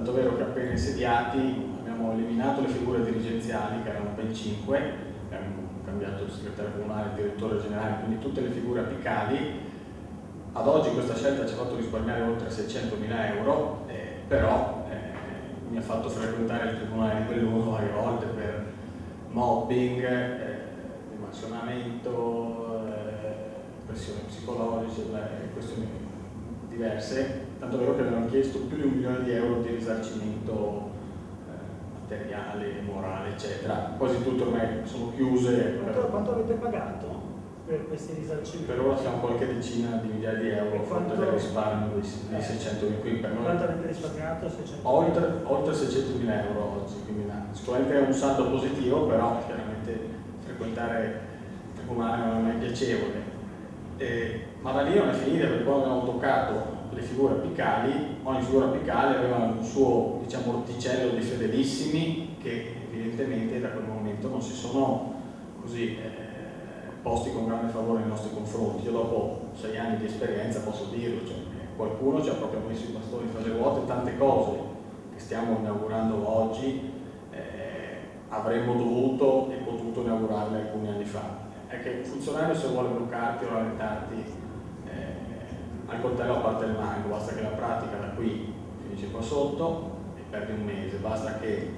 tanto vero che appena insediati abbiamo eliminato le figure dirigenziali, che erano ben 5, abbiamo cambiato il segretario comunale, il direttore generale, quindi tutte le figure apicali. Ad oggi questa scelta ci ha fatto risparmiare oltre 600.000 euro, però mi ha fatto frequentare il tribunale di Belluno varie volte per mobbing, dimensionamento, pressioni psicologiche, questioni diverse, tanto vero che avevano chiesto più di 1 milione di euro di risarcimento materiale, morale, eccetera. Quasi tutte ormai sono chiuse. Quanto avete pagato per questi risarcimenti? Per ora siamo qualche decina di migliaia di euro, a fronte del risparmio dei 600.000 qui per noi. Quanto avete risparmiato? 600.000? Oltre 600.000 euro oggi, quindi sicuramente è un saldo positivo, però chiaramente frequentare il tribunale non è mai piacevole. Ma da lì non è finita, perché quando abbiamo toccato le figure apicali, ogni figura apicale aveva un suo, diciamo, orticello di fedelissimi che evidentemente da quel momento non si sono così posti con grande favore nei nostri confronti. Io dopo 6 anni di esperienza posso dirlo, cioè, qualcuno ci ha proprio messo i bastoni fra le ruote. Tante cose che stiamo inaugurando oggi avremmo dovuto e potuto inaugurarle alcuni anni fa. È che il funzionario, se vuole bloccarti o rallentarti, al coltello a parte il mango, basta che la pratica da qui finisce qua sotto e perdi un mese, basta che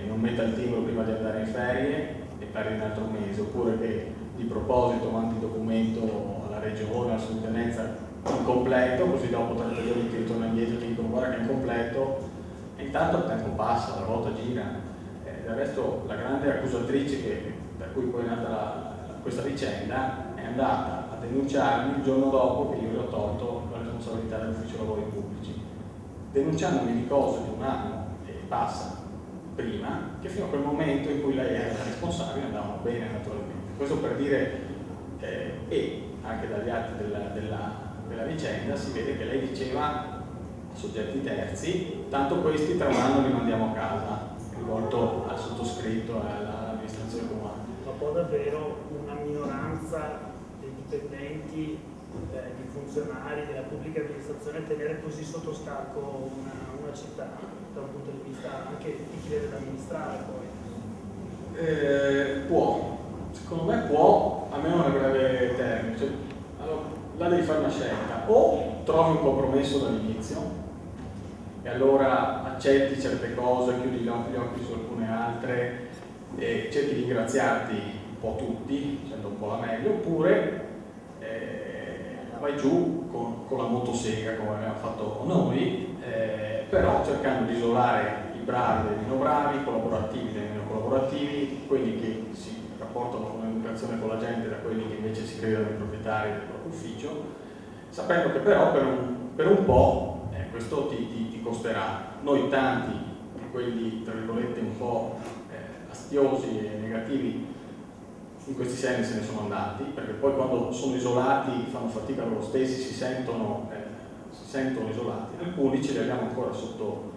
non metta il timbro prima di andare in ferie e perdi un altro mese, oppure che di proposito mandi documento alla regione, alla sovrintendenza incompleto, così dopo 30 giorni ti ritorna indietro e ti dicono guarda che è incompleto, e intanto il tempo passa, la volta gira. Del resto la grande accusatrice per cui poi è nata questa vicenda è andata a denunciarmi il giorno dopo che io le ho tolto la responsabilità dell'ufficio lavori pubblici, denunciandomi di cose di un anno e passa prima, che fino a quel momento in cui lei era responsabile andavano bene naturalmente. Questo per dire, e anche dagli atti della vicenda si vede che lei diceva a soggetti terzi, tanto questi tra un anno li mandiamo a casa, rivolto al sottoscritto e all'amministrazione comunale. Ma può davvero una minoranza dei dipendenti, di funzionari della pubblica amministrazione tenere così sotto scacco una città da un punto di vista anche di chi deve amministrare poi? Può, secondo me può, almeno nel breve termine. Cioè, allora, là devi fare una scelta: o trovi un compromesso dall'inizio e allora accetti certe cose, chiudi gli occhi su alcune altre e cerchi di ringraziarti un po' tutti, facendo un po' la meglio, oppure vai giù con la motosega come abbiamo fatto noi, però cercando di isolare i bravi dai meno bravi, i collaborativi dai meno collaborativi, quelli che si rapportano con l'educazione con la gente da quelli che invece si credono i proprietari del proprio ufficio, sapendo che però per un po' questo ti costerà. Noi tanti di quelli, tra virgolette, un po' astiosi e negativi in questi 6 anni se ne sono andati, perché poi quando sono isolati fanno fatica loro stessi, si sentono isolati. Alcuni ce li abbiamo ancora sotto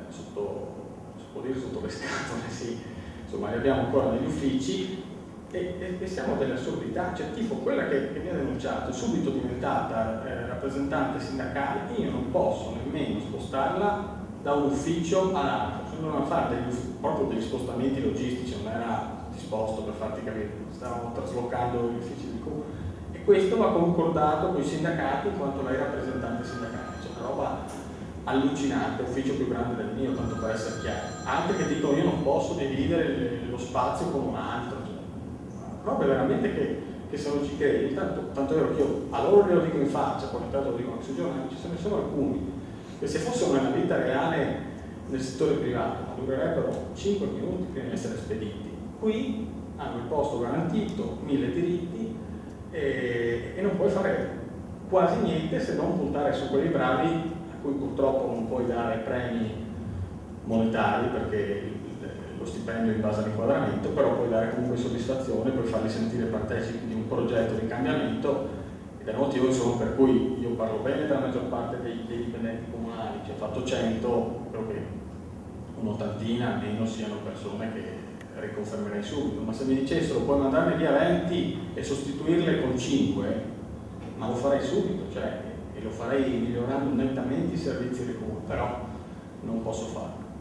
si può dire sotto le scatole, sì, insomma li abbiamo ancora negli uffici e siamo delle assurdità, cioè tipo quella che mi ha denunciato è subito diventata rappresentante sindacale. Io non posso nemmeno spostarla da un ufficio all'altro, cioè dovevano fare proprio degli spostamenti logistici, non era disposto, per farti capire, stavamo traslocando gli uffici del comune e questo va concordato con i sindacati in quanto lei è rappresentante sindacale, cioè una roba allucinante, ufficio più grande del mio, tanto per essere chiaro, anche che dicono io non posso dividere lo spazio con un altro, cioè, roba veramente che se non ci credi, tanto è vero che io a loro glielo dico in faccia, poi intanto lo dico anche sui giornali, ci sono alcuni che se fossero nella vita reale nel settore privato durerebbero 5 minuti prima di essere spediti. Qui hanno il posto garantito, 1000 diritti e non puoi fare quasi niente se non puntare su quelli bravi a cui purtroppo non puoi dare premi monetari perché lo stipendio è in base all'inquadramento, però puoi dare comunque soddisfazione, puoi farli sentire partecipi di un progetto di cambiamento ed è il motivo insomma per cui io parlo bene della maggior parte dei dipendenti comunali, ci ho fatto 100, credo che un'ottantina almeno siano persone che riconfermerei subito, ma se mi dicessero puoi mandarne via 20 e sostituirle con 5, ma lo farei subito, cioè, e lo farei migliorando nettamente i servizi del comune, però posso fare.